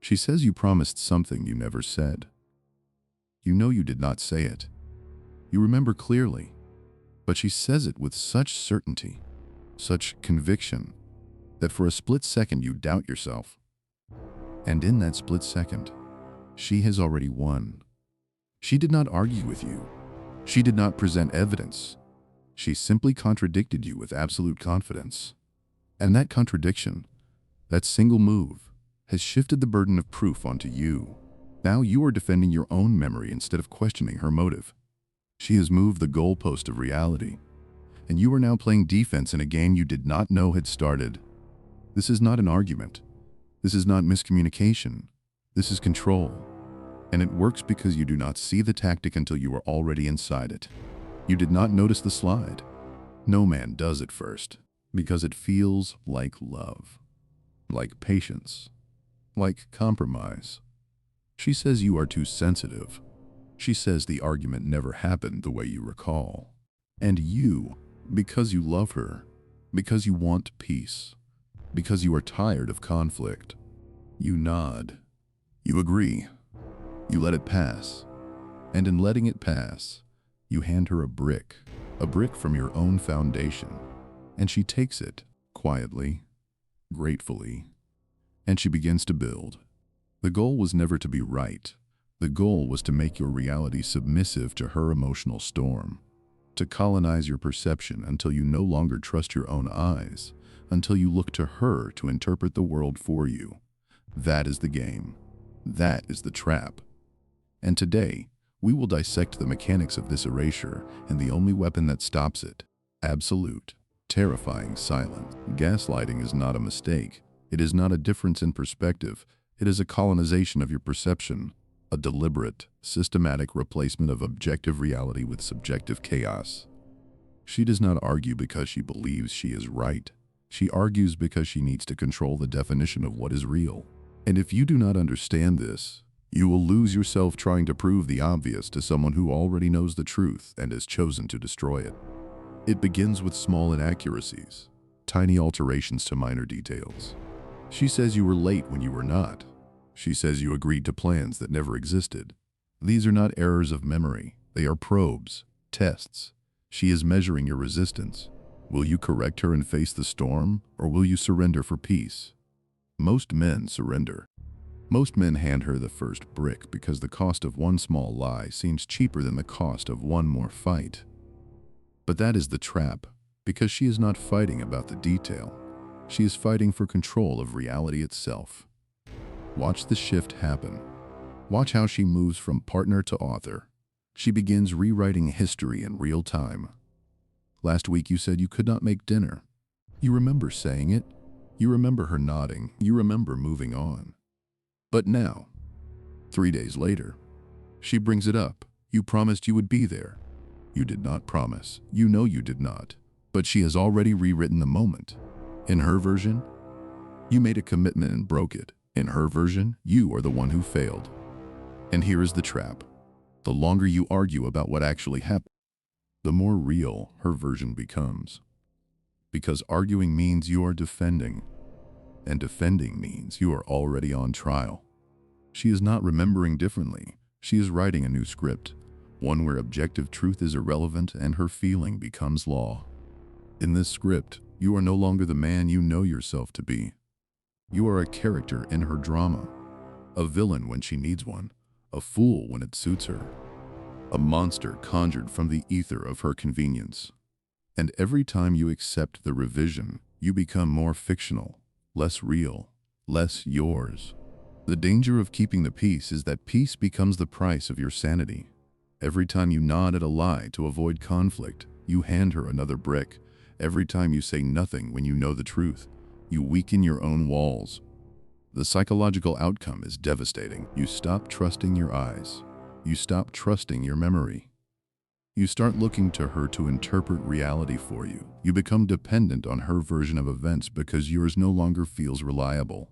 She says you promised something you never said. You know you did not say it. You remember clearly, but she says it with such certainty, such conviction, that for a split second you doubt yourself. And in that split second, she has already won. She did not argue with you. She did not present evidence. She simply contradicted you with absolute confidence. And that contradiction, that single move, has shifted the burden of proof onto you. Now you are defending your own memory instead of questioning her motive. She has moved the goalpost of reality, and you are now playing defense in a game you did not know had started. This is not an argument. This is not miscommunication. This is control. And it works because you do not see the tactic until you are already inside it. You did not notice the slide. No man does at first, because it feels like love, like patience, like compromise. She says you are too sensitive. She says the argument never happened the way you recall. And you, because you love her, because you want peace, because you are tired of conflict, you nod. You agree. You let it pass. And in letting it pass, you hand her a brick from your own foundation. And she takes it quietly, gratefully, and she begins to build. The goal was never to be right. The goal was to make your reality submissive to her emotional storm, to colonize your perception until you no longer trust your own eyes, until you look to her to interpret the world for you. That is the game. That is the trap. And today, we will dissect the mechanics of this erasure and the only weapon that stops it: absolute, terrifying silence. Gaslighting is not a mistake. It is not a difference in perspective. It is a colonization of your perception, a deliberate, systematic replacement of objective reality with subjective chaos. She does not argue because she believes she is right. She argues because she needs to control the definition of what is real. And if you do not understand this, you will lose yourself trying to prove the obvious to someone who already knows the truth and has chosen to destroy it. It begins with small inaccuracies, tiny alterations to minor details. She says you were late when you were not. She says you agreed to plans that never existed. These are not errors of memory. They are probes, tests. She is measuring your resistance. Will you correct her and face the storm, or will you surrender for peace? Most men surrender. Most men hand her the first brick because the cost of one small lie seems cheaper than the cost of one more fight. But that is the trap, because she is not fighting about the detail. She is fighting for control of reality itself. Watch the shift happen. Watch how she moves from partner to author. She begins rewriting history in real time. Last week you said you could not make dinner. You remember saying it. You remember her nodding. You remember moving on. But now, 3 days later, she brings it up. You promised you would be there. You did not promise. You know you did not. But she has already rewritten the moment. In her version, you made a commitment and broke it. In her version, you are the one who failed. And here is the trap. The longer you argue about what actually happened, the more real her version becomes. Because arguing means you are defending, and defending means you are already on trial. She is not remembering differently. She is writing a new script, one where objective truth is irrelevant and her feeling becomes law. In this script, you are no longer the man you know yourself to be. You are a character in her drama, a villain when she needs one, a fool when it suits her, a monster conjured from the ether of her convenience. And every time you accept the revision, you become more fictional, less real, less yours. The danger of keeping the peace is that peace becomes the price of your sanity. Every time you nod at a lie to avoid conflict, you hand her another brick. Every time you say nothing when you know the truth, you weaken your own walls. The psychological outcome is devastating. You stop trusting your eyes. You stop trusting your memory. You start looking to her to interpret reality for you. You become dependent on her version of events because yours no longer feels reliable.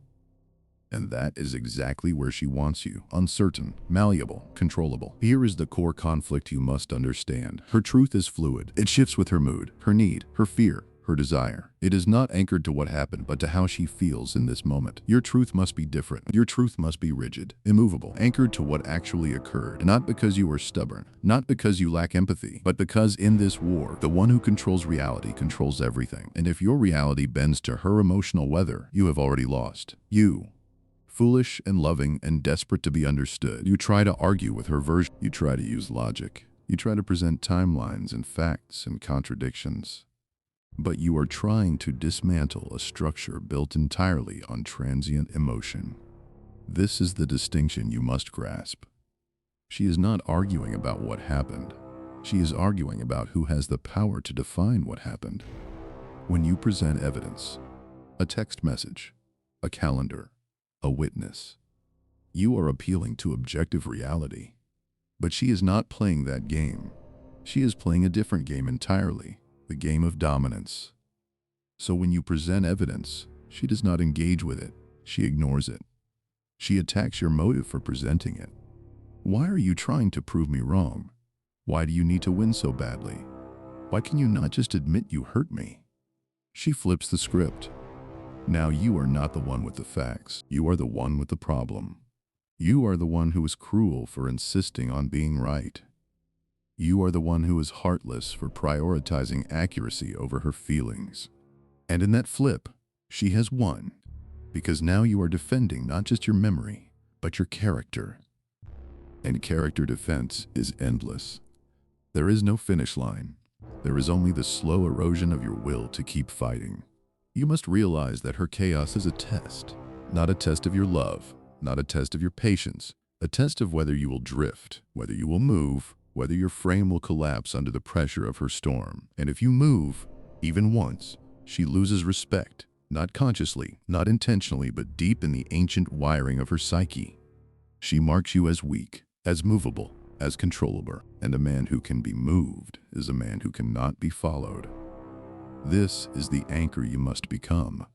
And that is exactly where she wants you: uncertain, malleable, controllable. Here is the core conflict you must understand. Her truth is fluid. It shifts with her mood, her need, her fear, her desire. It is not anchored to what happened, but to how she feels in this moment. Your truth must be different. Your truth must be rigid, immovable, anchored to what actually occurred. Not because you are stubborn, not because you lack empathy, but because in this war, the one who controls reality controls everything. And if your reality bends to her emotional weather, you have already lost. You, foolish and loving and desperate to be understood, you try to argue with her version. You try to use logic. You try to present timelines and facts and contradictions. But you are trying to dismantle a structure built entirely on transient emotion. This is the distinction you must grasp. She is not arguing about what happened. She is arguing about who has the power to define what happened. When you present evidence, a text message, a calendar, a witness, you are appealing to objective reality. But she is not playing that game. She is playing a different game entirely. The game of dominance. So when you present evidence, she does not engage with it. She ignores it. She attacks your motive for presenting it. Why are you trying to prove me wrong? Why do you need to win so badly? Why can you not just admit you hurt me? She flips the script. Now you are not the one with the facts. You are the one with the problem. You are the one who is cruel for insisting on being right. You are the one who is heartless for prioritizing accuracy over her feelings. And in that flip, she has won, because now you are defending not just your memory, but your character. And character defense is endless. There is no finish line. There is only the slow erosion of your will to keep fighting. You must realize that her chaos is a test, not a test of your love, not a test of your patience, a test of whether you will drift, whether you will move, whether your frame will collapse under the pressure of her storm. And if you move, even once, she loses respect, not consciously, not intentionally, but deep in the ancient wiring of her psyche. She marks you as weak, as movable, as controllable, and a man who can be moved is a man who cannot be followed. This is the anchor you must become.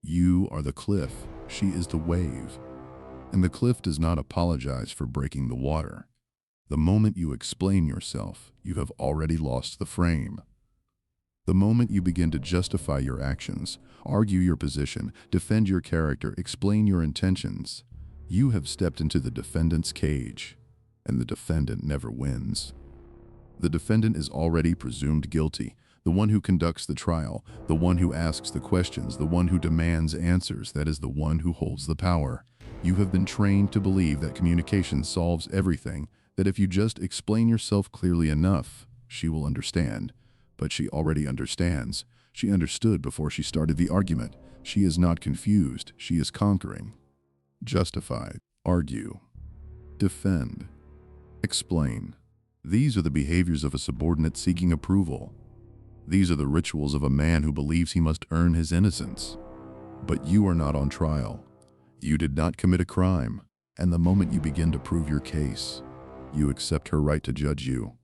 You are the cliff, she is the wave. And the cliff does not apologize for breaking the water. The moment you explain yourself, you have already lost the frame. The moment you begin to justify your actions, argue your position, defend your character, explain your intentions, you have stepped into the defendant's cage, and the defendant never wins. The defendant is already presumed guilty, the one who conducts the trial, the one who asks the questions, the one who demands answers, that is the one who holds the power. You have been trained to believe that communication solves everything, that if you just explain yourself clearly enough, she will understand. But she already understands. She understood before she started the argument. She is not confused. She is conquering. Justify, argue, defend, explain. These are the behaviors of a subordinate seeking approval. These are the rituals of a man who believes he must earn his innocence. But you are not on trial. You did not commit a crime. And the moment you begin to prove your case, you accept her right to judge you.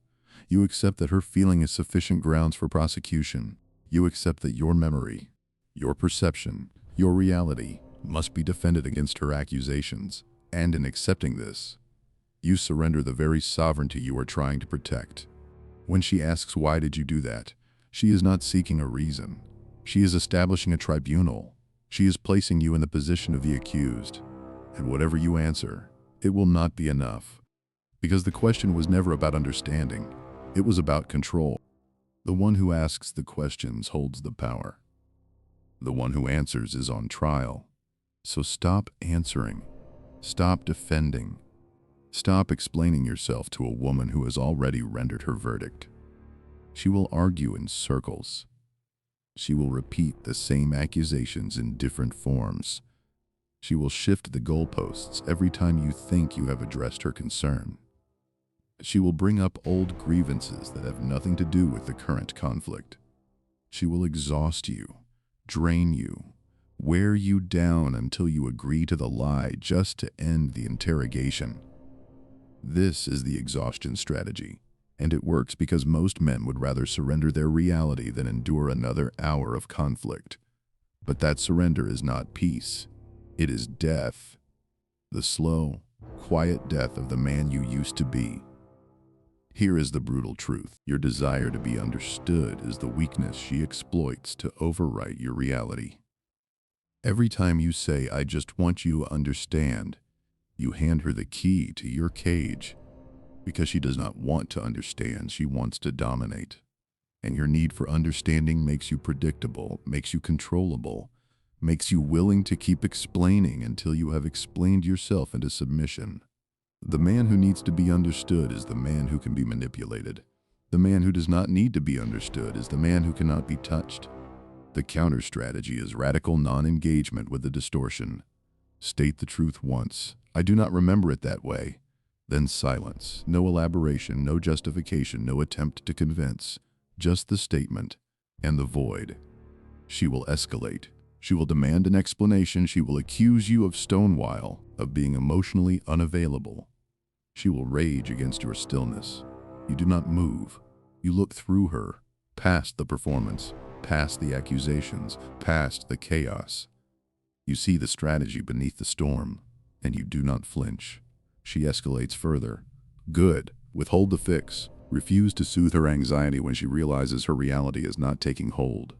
You accept that her feeling is sufficient grounds for prosecution. You accept that your memory, your perception, your reality must be defended against her accusations. And in accepting this, you surrender the very sovereignty you are trying to protect. When she asks, "Why did you do that?" she is not seeking a reason. She is establishing a tribunal. She is placing you in the position of the accused. And whatever you answer, it will not be enough. Because the question was never about understanding. It was about control. The one who asks the questions holds the power. The one who answers is on trial. So stop answering. Stop defending. Stop explaining yourself to a woman who has already rendered her verdict. She will argue in circles. She will repeat the same accusations in different forms. She will shift the goalposts every time you think you have addressed her concern. She will bring up old grievances that have nothing to do with the current conflict. She will exhaust you, drain you, wear you down until you agree to the lie just to end the interrogation. This is the exhaustion strategy, and it works because most men would rather surrender their reality than endure another hour of conflict. But that surrender is not peace. It is death. The slow, quiet death of the man you used to be. Here is the brutal truth. Your desire to be understood is the weakness she exploits to overwrite your reality. Every time you say, "I just want you to understand," you hand her the key to your cage, because she does not want to understand, she wants to dominate. And your need for understanding makes you predictable, makes you controllable, makes you willing to keep explaining until you have explained yourself into submission. The man who needs to be understood is the man who can be manipulated. The man who does not need to be understood is the man who cannot be touched. The counter strategy is radical non-engagement with the distortion. State the truth once. "I do not remember it that way." Then silence. No elaboration, no justification, no attempt to convince. Just the statement and the void. She will escalate. She will demand an explanation. She will accuse you of stonewall, of being emotionally unavailable. She will rage against your stillness. You do not move. You look through her, past the performance, past the accusations, past the chaos. You see the strategy beneath the storm, and you do not flinch. She escalates further. Good. Withhold the fix. Refuse to soothe her anxiety when she realizes her reality is not taking hold.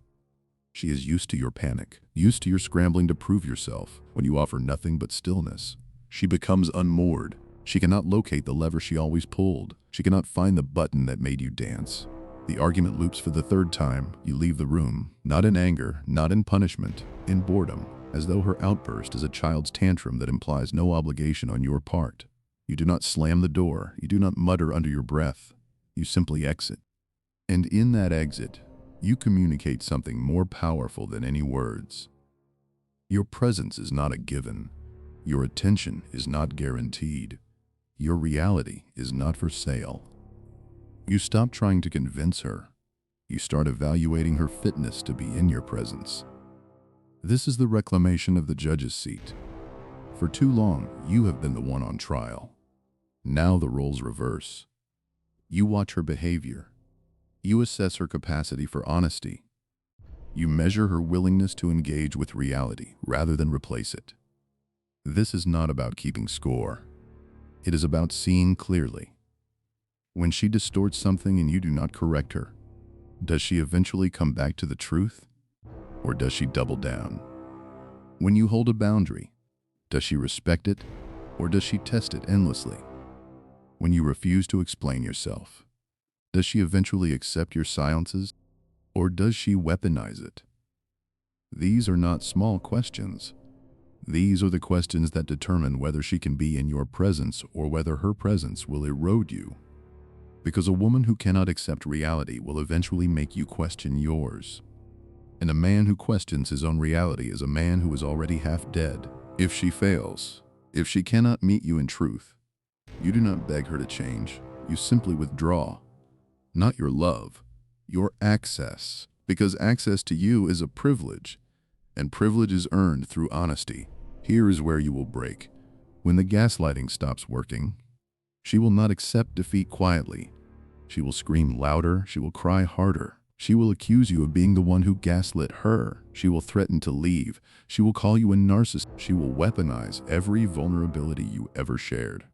She is used to your panic, used to your scrambling to prove yourself when you offer nothing but stillness. She becomes unmoored. She cannot locate the lever she always pulled. She cannot find the button that made you dance. The argument loops for the third time. You leave the room, not in anger, not in punishment, in boredom, as though her outburst is a child's tantrum that implies no obligation on your part. You do not slam the door. You do not mutter under your breath. You simply exit. And in that exit, you communicate something more powerful than any words. Your presence is not a given. Your attention is not guaranteed. Your reality is not for sale. You stop trying to convince her. You start evaluating her fitness to be in your presence. This is the reclamation of the judge's seat. For too long, you have been the one on trial. Now the roles reverse. You watch her behavior. You assess her capacity for honesty. You measure her willingness to engage with reality rather than replace it. This is not about keeping score. It is about seeing clearly. When she distorts something and you do not correct her, does she eventually come back to the truth? Or does she double down? When you hold a boundary, does she respect it? Or does she test it endlessly? When you refuse to explain yourself, does she eventually accept your silences? Or does she weaponize it? These are not small questions. These are the questions that determine whether she can be in your presence or whether her presence will erode you. Because a woman who cannot accept reality will eventually make you question yours. And a man who questions his own reality is a man who is already half dead. If she fails, if she cannot meet you in truth, you do not beg her to change. You simply withdraw. Not your love, your access. Because access to you is a privilege, and privilege is earned through honesty. Here is where you will break. When the gaslighting stops working, she will not accept defeat quietly. She will scream louder. She will cry harder. She will accuse you of being the one who gaslit her. She will threaten to leave. She will call you a narcissist. She will weaponize every vulnerability you ever shared.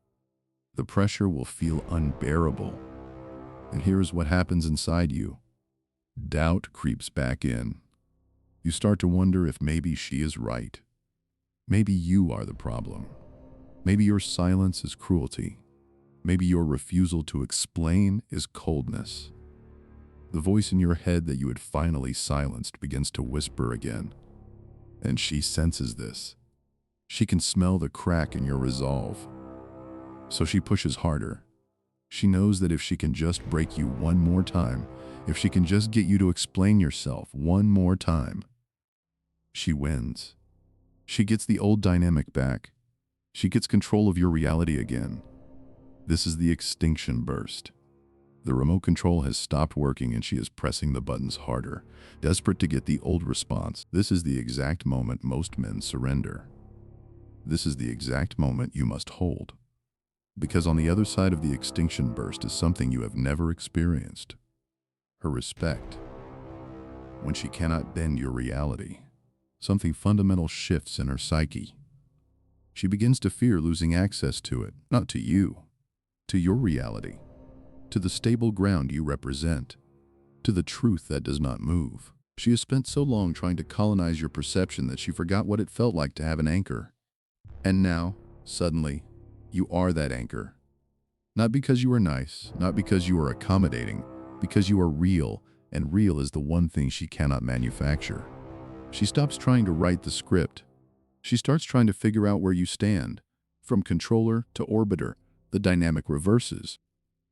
The pressure will feel unbearable. And here is what happens inside you. Doubt creeps back in. You start to wonder if maybe she is right. Maybe you are the problem. Maybe your silence is cruelty. Maybe your refusal to explain is coldness. The voice in your head that you had finally silenced begins to whisper again. And she senses this. She can smell the crack in your resolve. So she pushes harder. She knows that if she can just break you one more time, if she can just get you to explain yourself one more time, she wins. She gets the old dynamic back. She gets control of your reality again. This is the extinction burst. The remote control has stopped working and she is pressing the buttons harder, desperate to get the old response. This is the exact moment most men surrender. This is the exact moment you must hold. Because on the other side of the extinction burst is something you have never experienced. Her respect. When she cannot bend your reality, something fundamental shifts in her psyche. She begins to fear losing access to it, not to you, to your reality. to the stable ground you represent, to the truth that does not move. She has spent so long trying to colonize your perception that she forgot what it felt like to have an anchor. And now, suddenly, you are that anchor. Not because you are nice, not because you are accommodating, because you are real, and real is the one thing she cannot manufacture. She stops trying to write the script. She starts trying to figure out where you stand. From controller to orbiter, the dynamic reverses.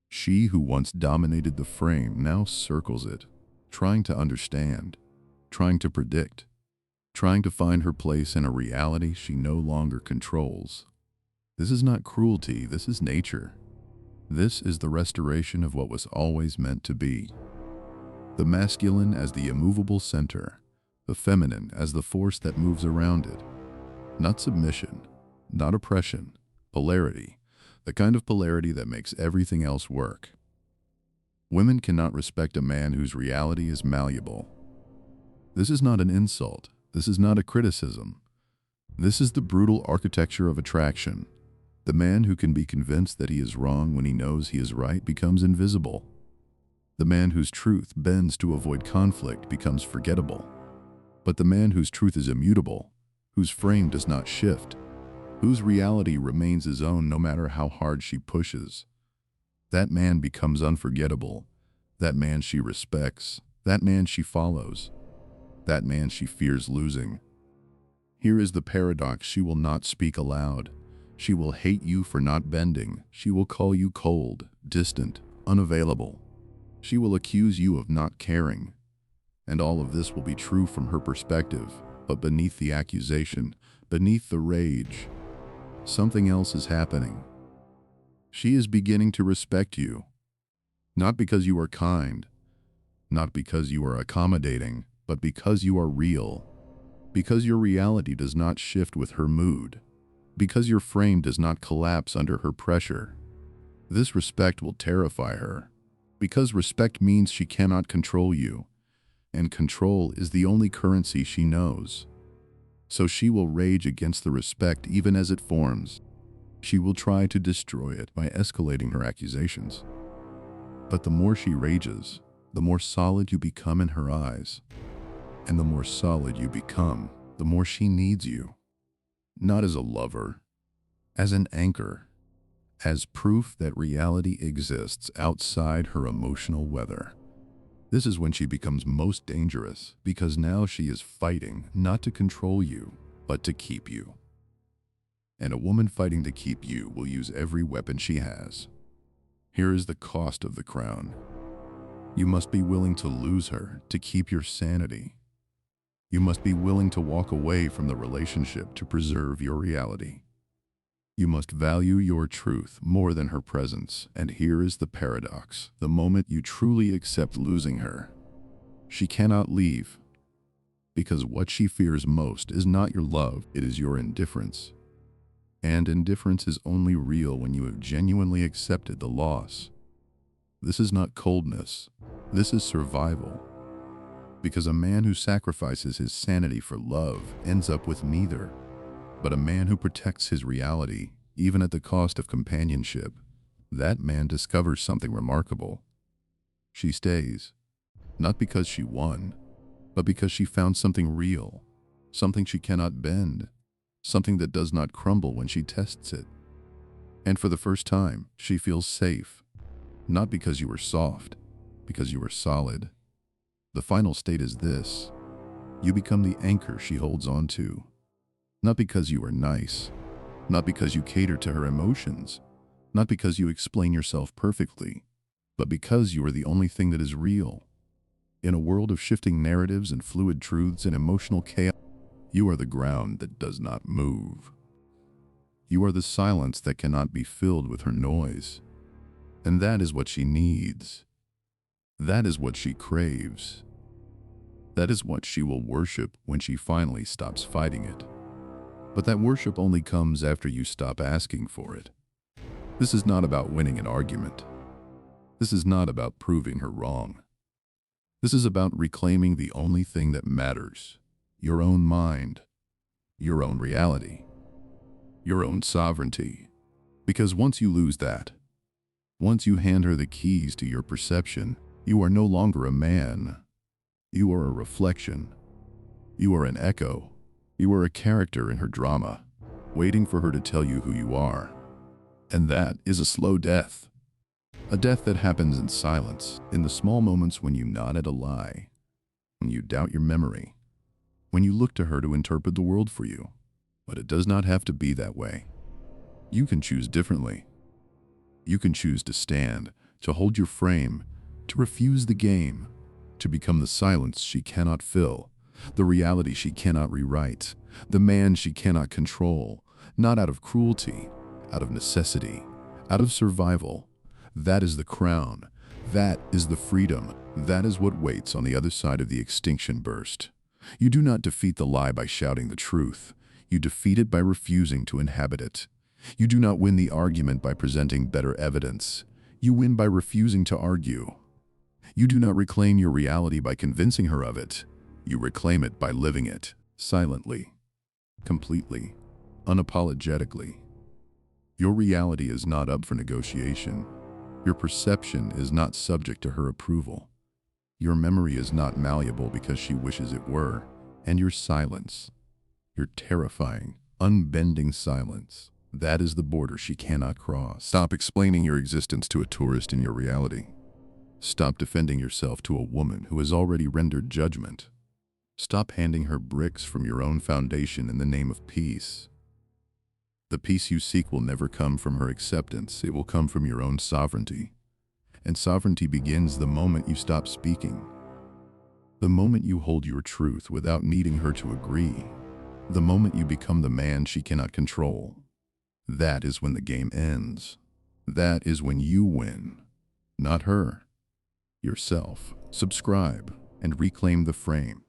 She who once dominated the frame now circles it, trying to understand, trying to predict, trying to find her place in a reality she no longer controls. This is not cruelty, this is nature. This is the restoration of what was always meant to be. The masculine as the immovable center, the feminine as the force that moves around it. Not submission, not oppression, polarity, the kind of polarity that makes everything else work. Women cannot respect a man whose reality is malleable. This is not an insult. This is not a criticism. This is the brutal architecture of attraction. The man who can be convinced that he is wrong when he knows he is right becomes invisible. The man whose truth bends to avoid conflict becomes forgettable. But the man whose truth is immutable, whose frame does not shift, whose reality remains his own no matter how hard she pushes, that man becomes unforgettable. That man she respects, that man she follows, that man she fears losing. Here is the paradox she will not speak aloud. She will hate you for not bending. She will call you cold, distant, unavailable. She will accuse you of not caring. And all of this will be true from her perspective, but beneath the accusation, beneath the rage, something else is happening. She is beginning to respect you, not because you are kind, not because you are accommodating, but because you are real, because your reality does not shift with her mood, because your frame does not collapse under her pressure. This respect will terrify her, because respect means she cannot control you, and control is the only currency she knows. So she will rage against the respect even as it forms. She will try to destroy it by escalating her accusations. But the more she rages, the more solid you become in her eyes. And the more solid you become, the more she needs you. Not as a lover, as an anchor, as proof that reality exists outside her emotional weather. This is when she becomes most dangerous, because now she is fighting not to control you, but to keep you. And a woman fighting to keep you will use every weapon she has. Here is the cost of the crown. You must be willing to lose her to keep your sanity. You must be willing to walk away from the relationship to preserve your reality. You must value your truth more than her presence, and here is the paradox. The moment you truly accept losing her, she cannot leave, because what she fears most is not your love, it is your indifference. And indifference is only real when you have genuinely accepted the loss. This is not coldness, this is survival. Because a man who sacrifices his sanity for love ends up with neither. But a man who protects his reality, even at the cost of companionship, that man discovers something remarkable. She stays, not because she won, but because she found something real, something she cannot bend, something that does not crumble when she tests it. And for the first time, she feels safe, not because you are soft, because you are solid. The final state is this: you become the anchor she holds on to. Not because you are nice, not because you cater to her emotions, not because you explain yourself perfectly, but because you are the only thing that is real. In a world of shifting narratives and fluid truths and emotional chaos, you are the ground that does not move. You are the silence that cannot be filled with her noise. And that is what she needs. That is what she craves. That is what she will worship when she finally stops fighting it. But that worship only comes after you stop asking for it. This is not about winning an argument. This is not about proving her wrong. This is about reclaiming the only thing that matters: your own mind, your own reality, your own sovereignty. Because once you lose that, Once you hand her the keys to your perception, you are no longer a man. You are a reflection. You are an echo. You are a character in her drama, waiting for her to tell you who you are. And that is a slow death. A death that happens in silence, in the small moments when you nod at a lie, when you doubt your memory, when you look to her to interpret the world for you. But it does not have to be that way. You can choose differently. You can choose to stand, to hold your frame, to refuse the game, to become the silence she cannot fill, the reality she cannot rewrite, the man she cannot control, not out of cruelty, out of necessity, out of survival. That is the crown. That is the freedom. That is what waits on the other side of the extinction burst. You do not defeat the lie by shouting the truth. You defeat it by refusing to inhabit it. You do not win the argument by presenting better evidence. You win by refusing to argue. You do not reclaim your reality by convincing her of it. You reclaim it by living it, silently, completely, unapologetically. Your reality is not up for negotiation. Your perception is not subject to her approval. Your memory is not malleable because she wishes it were. And your silence, your terrifying, unbending silence, that is the border she cannot cross. Stop explaining your existence to a tourist in your reality. Stop defending yourself to a woman who has already rendered judgment. Stop handing her bricks from your own foundation in the name of peace. The peace you seek will never come from her acceptance. It will come from your own sovereignty. And sovereignty begins the moment you stop speaking. The moment you hold your truth without needing her to agree. The moment you become the man she cannot control. That is when the game ends. That is when you win. Not her. Yourself. Subscribe and reclaim the frame.